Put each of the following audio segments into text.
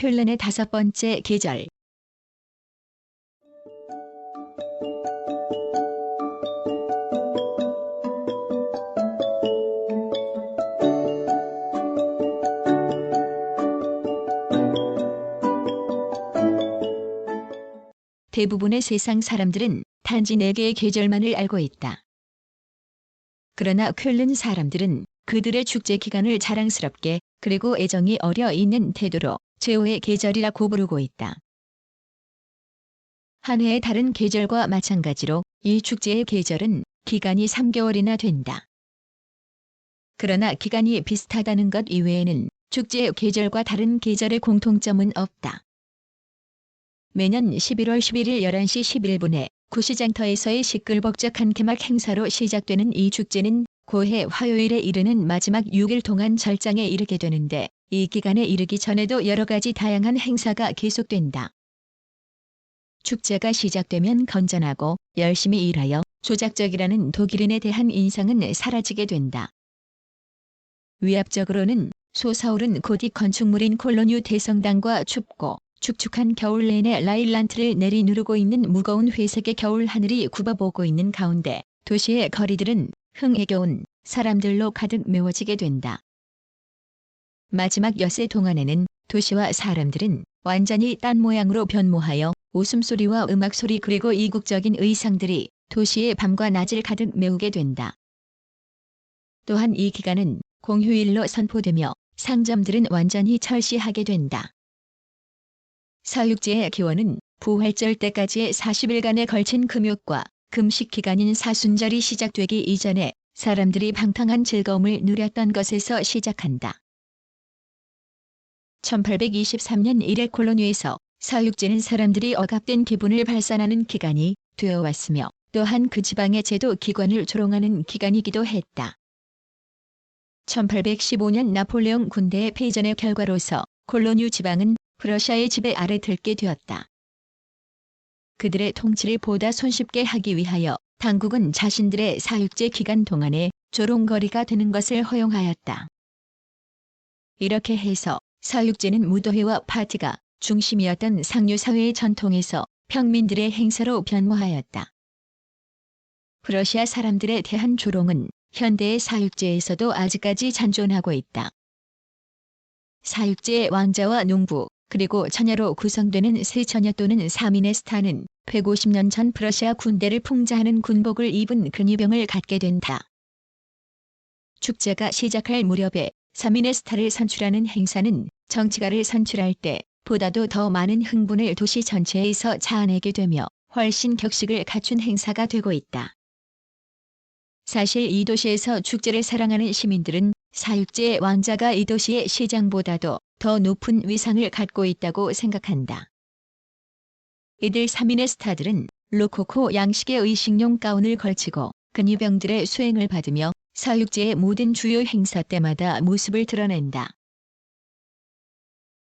쾰른의 5번째 계절. 대부분의 세상 사람들은 단지 4개의 계절만을 알고 있다. 그러나 쾰른 사람들은 그들의 축제 기간을 자랑스럽게 그리고 애정이 어려 있는 태도로 제5의 계절이라고 부르고 있다. 한 해의 다른 계절과 마찬가지로 이 축제의 계절은 기간이 3개월이나 된다. 그러나 기간이 비슷하다는 것 이외에는 축제의 계절과 다른 계절의 공통점은 없다. 매년 11월 11일 11시 11분에 구시장터에서의 시끌벅적한 개막 행사로 시작되는 이 축제는 고해 화요일에 이르는 마지막 6일 동안 절정에 이르게 되는데, 이 기간에 이르기 전에도 여러 가지 다양한 행사가 계속된다. 축제가 시작되면 건전하고 열심히 일하여 조작적이라는 독일인에 대한 인상은 사라지게 된다. 위압적으로는 솟아오른 고딕 건축물인 콜로뉴 대성당과 춥고 축축한 겨울 내내 라일란트를 내리누르고 있는 무거운 회색의 겨울 하늘이 굽어보고 있는 가운데 도시의 거리들은 흥에 겨운 사람들로 가득 메워지게 된다. 마지막 엿새 동안에는 도시와 사람들은 완전히 딴 모양으로 변모하여 웃음소리와 음악소리 그리고 이국적인 의상들이 도시의 밤과 낮을 가득 메우게 된다. 또한 이 기간은 공휴일로 선포되며 상점들은 완전히 철시하게 된다. 사육제의 기원은 부활절 때까지의 40일간에 걸친 금욕과 금식 기간인 사순절이 시작되기 이전에 사람들이 방탕한 즐거움을 누렸던 것에서 시작한다. 1823년 이래 콜로뉴에서 사육제는 사람들이 억압된 기분을 발산하는 기간이 되어왔으며, 또한 그 지방의 제도 기관을 조롱하는 기간이기도 했다. 1815년 나폴레옹 군대의 패전의 결과로서 콜로뉴 지방은 프러시아의 지배 아래 들게 되었다. 그들의 통치를 보다 손쉽게 하기 위하여 당국은 자신들의 사육제 기간 동안에 조롱거리가 되는 것을 허용하였다. 이렇게 해서 사육제는 무도회와 파티가 중심이었던 상류사회의 전통에서 평민들의 행사로 변모하였다. 프러시아 사람들에 대한 조롱은 현대의 사육제에서도 아직까지 잔존하고 있다. 사육제의 왕자와 농부, 그리고 처녀로 구성되는 세처녀 또는 사미네스타는 150년 전 프러시아 군대를 풍자하는 군복을 입은 근위병을 갖게 된다. 축제가 시작할 무렵에 사미네스타를 선출하는 행사는 정치가를 선출할 때 보다도 더 많은 흥분을 도시 전체에서 자아내게 되며 훨씬 격식을 갖춘 행사가 되고 있다. 사실 이 도시에서 축제를 사랑하는 시민들은 사육제의 왕자가 이 도시의 시장보다도 더 높은 위상을 갖고 있다고 생각한다. 이들 사미네스타들은 로코코 양식의 의식용 가운을 걸치고 근위병들의 수행을 받으며 사육제의 모든 주요 행사 때마다 모습을 드러낸다.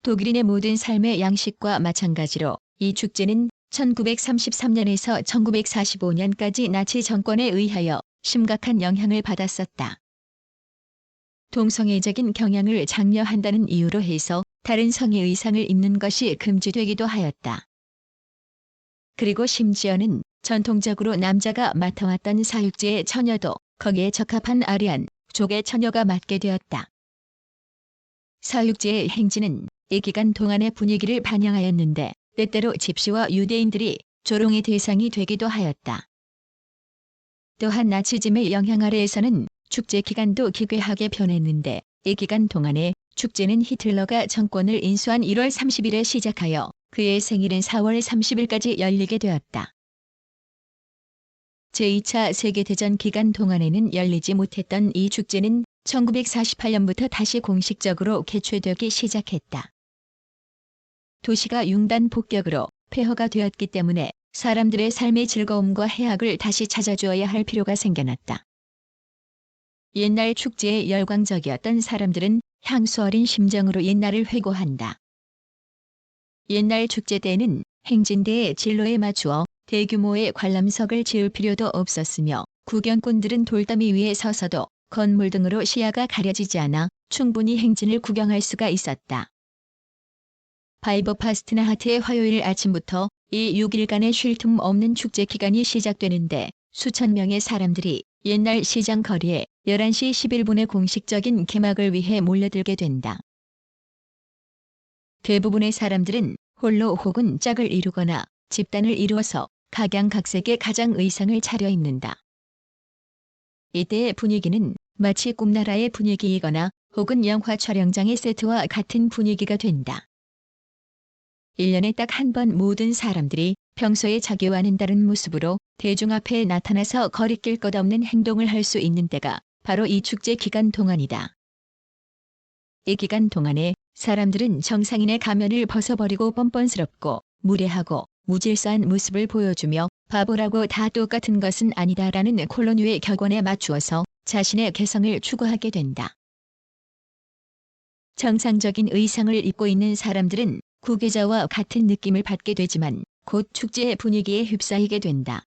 독일인의 모든 삶의 양식과 마찬가지로 이 축제는 1933년에서 1945년까지 나치 정권에 의하여 심각한 영향을 받았었다. 동성애적인 경향을 장려한다는 이유로 해서 다른 성의 의상을 입는 것이 금지되기도 하였다. 그리고 심지어는 전통적으로 남자가 맡아왔던 사육제의 처녀도 거기에 적합한 아리안 족의 처녀가 맡게 되었다. 사육제의 행진은 이 기간 동안의 분위기를 반영하였는데, 때때로 집시와 유대인들이 조롱의 대상이 되기도 하였다. 또한 나치즘의 영향 아래에서는 축제 기간도 기괴하게 변했는데, 이 기간 동안에 축제는 히틀러가 정권을 인수한 1월 30일에 시작하여 그의 생일인 4월 30일까지 열리게 되었다. 제2차 세계대전 기간 동안에는 열리지 못했던 이 축제는 1948년부터 다시 공식적으로 개최되기 시작했다. 도시가 융단 폭격으로 폐허가 되었기 때문에 사람들의 삶의 즐거움과 해악을 다시 찾아주어야 할 필요가 생겨났다. 옛날 축제에 열광적이었던 사람들은 향수 어린 심정으로 옛날을 회고한다. 옛날 축제 때는 행진대의 진로에 맞추어 대규모의 관람석을 지을 필요도 없었으며, 구경꾼들은 돌더미 위에 서서도 건물 등으로 시야가 가려지지 않아 충분히 행진을 구경할 수가 있었다. 바이버 파스트나 하트의 화요일 아침부터 이 6일간의 쉴 틈 없는 축제 기간이 시작되는데 수천 명의 사람들이 옛날 시장 거리에 11시 11분의 공식적인 개막을 위해 몰려들게 된다. 대부분의 사람들은 홀로 혹은 짝을 이루거나 집단을 이루어서 각양각색의 가장 의상을 차려입는다. 이때의 분위기는 마치 꿈나라의 분위기이거나 혹은 영화 촬영장의 세트와 같은 분위기가 된다. 1년에 딱 한 번 모든 사람들이 평소의 자기와는 다른 모습으로 대중 앞에 나타나서 거리낄 것 없는 행동을 할 수 있는 때가 바로 이 축제 기간 동안이다. 이 기간 동안에 사람들은 정상인의 가면을 벗어버리고 뻔뻔스럽고 무례하고 무질서한 모습을 보여주며 바보라고 다 똑같은 것은 아니다라는 콜로뉴의 격언에 맞추어서 자신의 개성을 추구하게 된다. 정상적인 의상을 입고 있는 사람들은 구계자와 같은 느낌을 받게 되지만 곧 축제의 분위기에 휩싸이게 된다.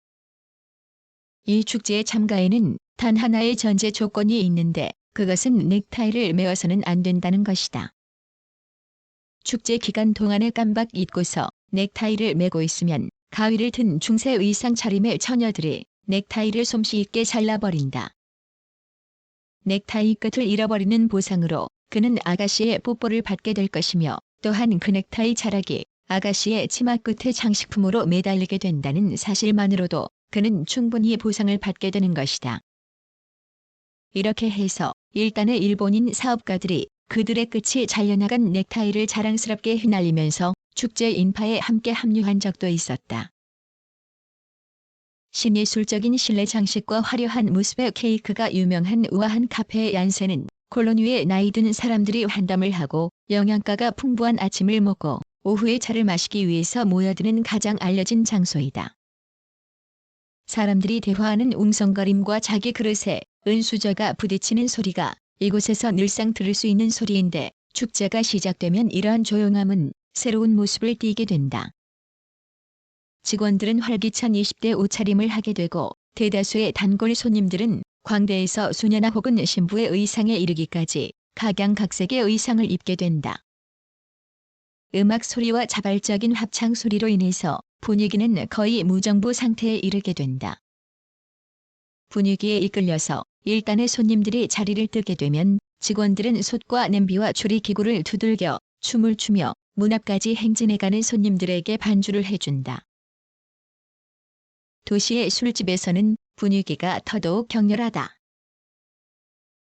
이 축제에 참가에는 단 하나의 전제 조건이 있는데 그것은 넥타이를 메어서는 안 된다는 것이다. 축제 기간 동안에 깜박 잊고서 넥타이를 메고 있으면 가위를 든 중세 의상 차림의 처녀들이 넥타이를 솜씨 있게 잘라버린다. 넥타이 끝을 잃어버리는 보상으로 그는 아가씨의 뽀뽀를 받게 될 것이며 또한 그 넥타이 자락이 아가씨의 치마 끝의 장식품으로 매달리게 된다는 사실만으로도 그는 충분히 보상을 받게 되는 것이다. 이렇게 해서 일단의 일본인 사업가들이 그들의 끝이 잘려나간 넥타이를 자랑스럽게 휘날리면서 축제 인파에 함께 합류한 적도 있었다. 신예술적인 실내 장식과 화려한 모습의 케이크가 유명한 우아한 카페 얀센은 콜로뉴에 나이 든 사람들이 환담을 하고 영양가가 풍부한 아침을 먹고 오후에 차를 마시기 위해서 모여드는 가장 알려진 장소이다. 사람들이 대화하는 웅성거림과 자기 그릇에 은수저가 부딪히는 소리가 이곳에서 늘상 들을 수 있는 소리인데 축제가 시작되면 이러한 조용함은 새로운 모습을 띠게 된다. 직원들은 활기찬 20대 옷차림을 하게 되고 대다수의 단골 손님들은 광대에서 수녀나 혹은 신부의 의상에 이르기까지 각양각색의 의상을 입게 된다. 음악 소리와 자발적인 합창 소리로 인해서 분위기는 거의 무정부 상태에 이르게 된다. 분위기에 이끌려서 일단의 손님들이 자리를 뜨게 되면 직원들은 솥과 냄비와 조리기구를 두들겨 춤을 추며 문 앞까지 행진해가는 손님들에게 반주를 해준다. 도시의 술집에서는 분위기가 더더욱 격렬하다.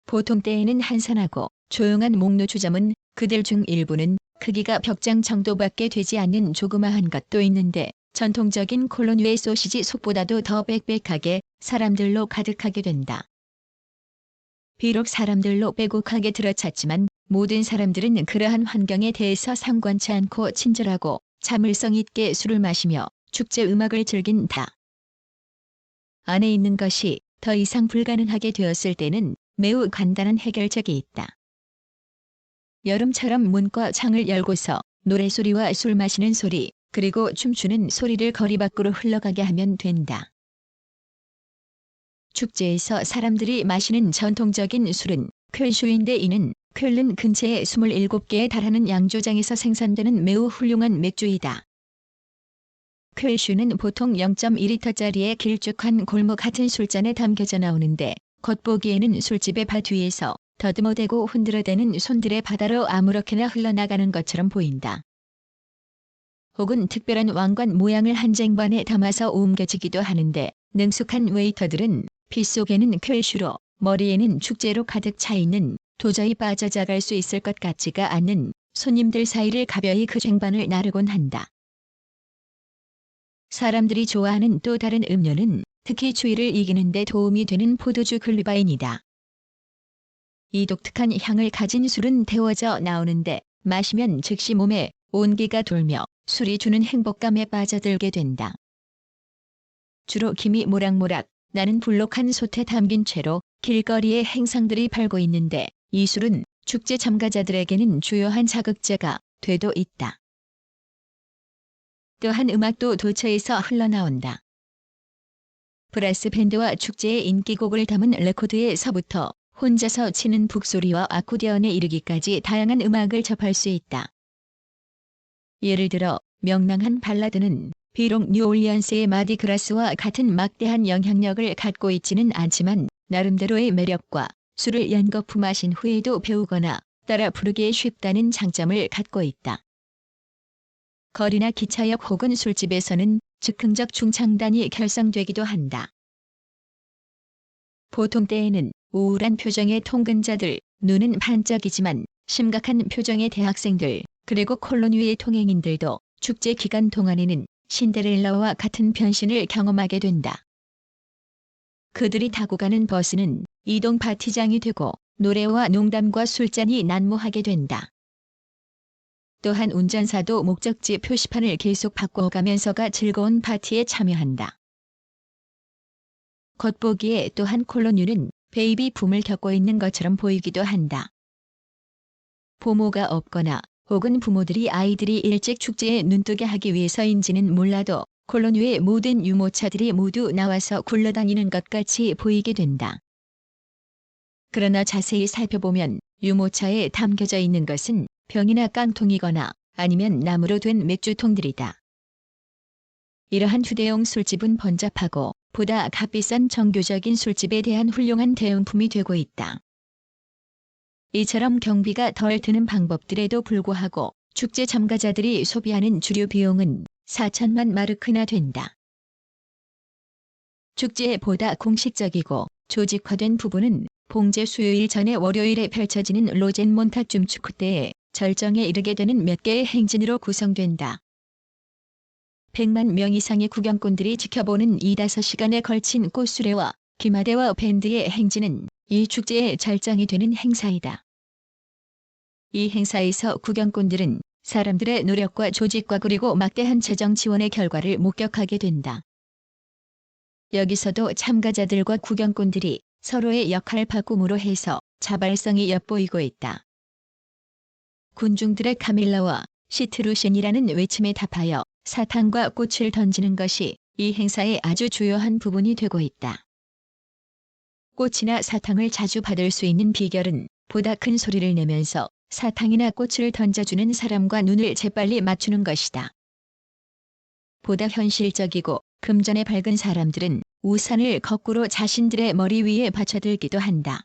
보통 때에는 한산하고 조용한 목노주점은 그들 중 일부는 크기가 벽장 정도밖에 되지 않는 조그마한 것도 있는데 전통적인 콜로뉴의 소시지 속보다도 더 빽빽하게 사람들로 가득하게 된다. 비록 사람들로 빼곡하게 들어찼지만 모든 사람들은 그러한 환경에 대해서 상관치 않고 친절하고 자물성 있게 술을 마시며 축제 음악을 즐긴다. 안에 있는 것이 더 이상 불가능하게 되었을 때는 매우 간단한 해결책이 있다. 여름처럼 문과 창을 열고서 노래소리와 술 마시는 소리, 그리고 춤추는 소리를 거리 밖으로 흘러가게 하면 된다. 축제에서 사람들이 마시는 전통적인 술은 퀼슈인데 이는 퀼른 근처의 27개에 달하는 양조장에서 생산되는 매우 훌륭한 맥주이다. 퀼슈는 보통 0.2리터짜리의 길쭉한 골목 같은 술잔에 담겨져 나오는데 겉보기에는 술집의 바 뒤에서 더듬어대고 흔들어대는 손들의 바다로 아무렇게나 흘러나가는 것처럼 보인다. 혹은 특별한 왕관 모양을 한 쟁반에 담아서 옮겨지기도 하는데 능숙한 웨이터들은 피 속에는 퀼슈로 머리에는 축제로 가득 차 있는 도저히 빠져나갈 수 있을 것 같지가 않는 손님들 사이를 가벼이 그 쟁반을 나르곤 한다. 사람들이 좋아하는 또 다른 음료는 특히 추위를 이기는 데 도움이 되는 포도주 글리바인이다. 이 독특한 향을 가진 술은 데워져 나오는데 마시면 즉시 몸에 온기가 돌며 술이 주는 행복감에 빠져들게 된다. 주로 김이 모락모락 나는 불록한 솥에 담긴 채로 길거리에 행상들이 팔고 있는데 이 술은 축제 참가자들에게는 주요한 자극제가 되도 있다. 또한 음악도 도처에서 흘러나온다. 브라스 밴드와 축제의 인기곡을 담은 레코드에서부터 혼자서 치는 북소리와 아코디언에 이르기까지 다양한 음악을 접할 수 있다. 예를 들어 명랑한 발라드는 비록 뉴올리언스의 마디그라스와 같은 막대한 영향력을 갖고 있지는 않지만 나름대로의 매력과 술을 연거푸 마신 후에도 배우거나 따라 부르기 쉽다는 장점을 갖고 있다. 거리나 기차역 혹은 술집에서는 즉흥적 중창단이 결성되기도 한다. 보통 때에는 우울한 표정의 통근자들, 눈은 반짝이지만 심각한 표정의 대학생들, 그리고 콜로니의 통행인들도 축제 기간 동안에는 신데렐라와 같은 변신을 경험하게 된다. 그들이 타고 가는 버스는 이동 파티장이 되고 노래와 농담과 술잔이 난무하게 된다. 또한 운전사도 목적지 표시판을 계속 바꿔가면서가 즐거운 파티에 참여한다. 겉보기에 또한 콜로뉴는 베이비 붐을 겪고 있는 것처럼 보이기도 한다. 부모가 없거나 혹은 부모들이 아이들이 일찍 축제에 눈뜨게 하기 위해서인지는 몰라도 콜로뉴의 모든 유모차들이 모두 나와서 굴러다니는 것 같이 보이게 된다. 그러나 자세히 살펴보면 유모차에 담겨져 있는 것은 병이나 깡통이거나 아니면 나무로 된 맥주통들이다. 이러한 휴대용 술집은 번잡하고 보다 값비싼 정교적인 술집에 대한 훌륭한 대응품이 되고 있다. 이처럼 경비가 덜 드는 방법들에도 불구하고 축제 참가자들이 소비하는 주류 비용은 4천만 마르크나 된다. 축제의 보다 공식적이고 조직화된 부분은 봉제 수요일 전에 월요일에 펼쳐지는 로젠몬타 춤축 때에 절정에 이르게 되는 몇 개의 행진으로 구성된다. 100만 명 이상의 구경꾼들이 지켜보는 2~5시간에 걸친 꽃수레와 기마대와 밴드의 행진은 이 축제의 절정이 되는 행사이다. 이 행사에서 구경꾼들은 사람들의 노력과 조직과 그리고 막대한 재정 지원의 결과를 목격하게 된다. 여기서도 참가자들과 구경꾼들이 서로의 역할 바꿈으로 해서 자발성이 엿보이고 있다. 군중들의 카밀라와 시트루션이라는 외침에 답하여 사탕과 꽃을 던지는 것이 이 행사의 아주 주요한 부분이 되고 있다. 꽃이나 사탕을 자주 받을 수 있는 비결은 보다 큰 소리를 내면서 사탕이나 꽃을 던져주는 사람과 눈을 재빨리 맞추는 것이다. 보다 현실적이고 금전에 밝은 사람들은 우산을 거꾸로 자신들의 머리 위에 받쳐들기도 한다.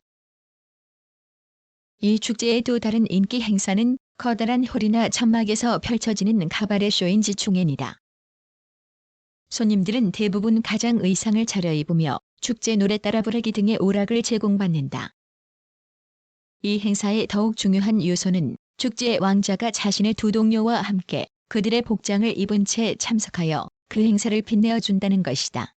이 축제의 또 다른 인기 행사는 커다란 홀이나 천막에서 펼쳐지는 가바레 쇼인 지중행이다. 손님들은 대부분 가장 의상을 차려입으며 축제 노래 따라 부르기 등의 오락을 제공받는다. 이 행사의 더욱 중요한 요소는 축제의 왕자가 자신의 두 동료와 함께 그들의 복장을 입은 채 참석하여 그 행사를 빛내어 준다는 것이다.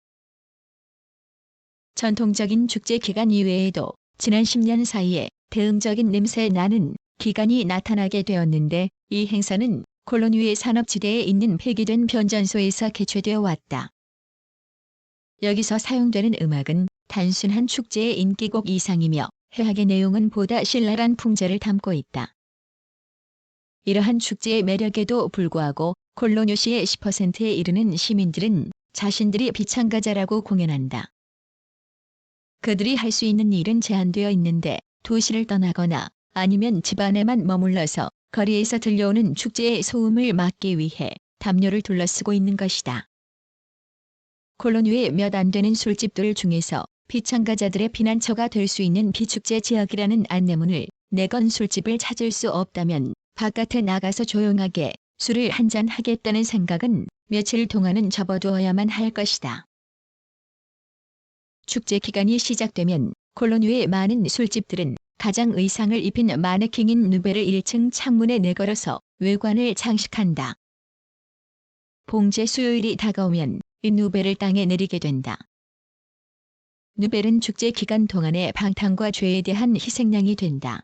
전통적인 축제 기간 이외에도 지난 10년 사이에 대응적인 냄새 나는 기간이 나타나게 되었는데 이 행사는 콜로뉴의 산업지대에 있는 폐기된 변전소에서 개최되어 왔다. 여기서 사용되는 음악은 단순한 축제의 인기곡 이상이며 해악의 내용은 보다 신랄한 풍자를 담고 있다. 이러한 축제의 매력에도 불구하고 콜로뉴시의 10%에 이르는 시민들은 자신들이 비참가자라고 공연한다. 그들이 할 수 있는 일은 제한되어 있는데 도시를 떠나거나 아니면 집 안에만 머물러서 거리에서 들려오는 축제의 소음을 막기 위해 담요를 둘러쓰고 있는 것이다. 콜로뉴의 몇 안 되는 술집들 중에서 비참가자들의 피난처가 될 수 있는 비축제 지역이라는 안내문을 내건 술집을 찾을 수 없다면 바깥에 나가서 조용하게 술을 한잔 하겠다는 생각은 며칠 동안은 접어두어야만 할 것이다. 축제 기간이 시작되면 콜로뉴의 많은 술집들은 가장 의상을 입힌 마네킹인 누베를 1층 창문에 내걸어서 외관을 장식한다. 봉제 수요일이 다가오면 이 누베를 땅에 내리게 된다. 누벨은 축제 기간 동안의 방탕과 죄에 대한 희생양이 된다.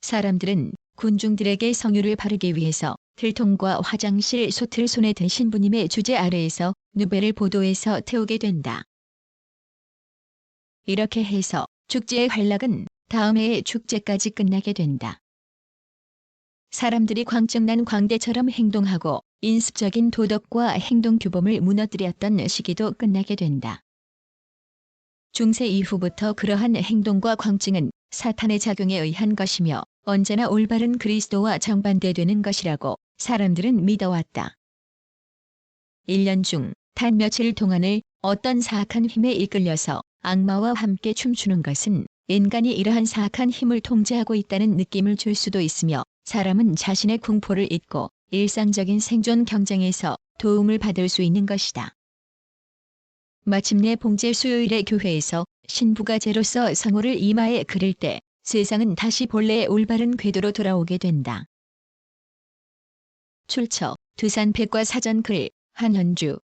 사람들은 군중들에게 성유를 바르기 위해서 들통과 화장실 솥을 손에 든 신부님의 주재 아래에서 누벨을 보도에서 태우게 된다. 이렇게 해서 축제의 활락은 다음 해의 축제까지 끝나게 된다. 사람들이 광증난 광대처럼 행동하고 인습적인 도덕과 행동 규범을 무너뜨렸던 시기도 끝나게 된다. 중세 이후부터 그러한 행동과 광증은 사탄의 작용에 의한 것이며 언제나 올바른 그리스도와 정반대되는 것이라고 사람들은 믿어왔다. 1년 중 단 며칠 동안을 어떤 사악한 힘에 이끌려서 악마와 함께 춤추는 것은 인간이 이러한 사악한 힘을 통제하고 있다는 느낌을 줄 수도 있으며, 사람은 자신의 공포를 잊고 일상적인 생존 경쟁에서 도움을 받을 수 있는 것이다. 마침내 봉제 수요일의 교회에서 신부가 제로서 성호를 이마에 그릴 때 세상은 다시 본래의 올바른 궤도로 돌아오게 된다. 출처 두산 백과사전 글 한현주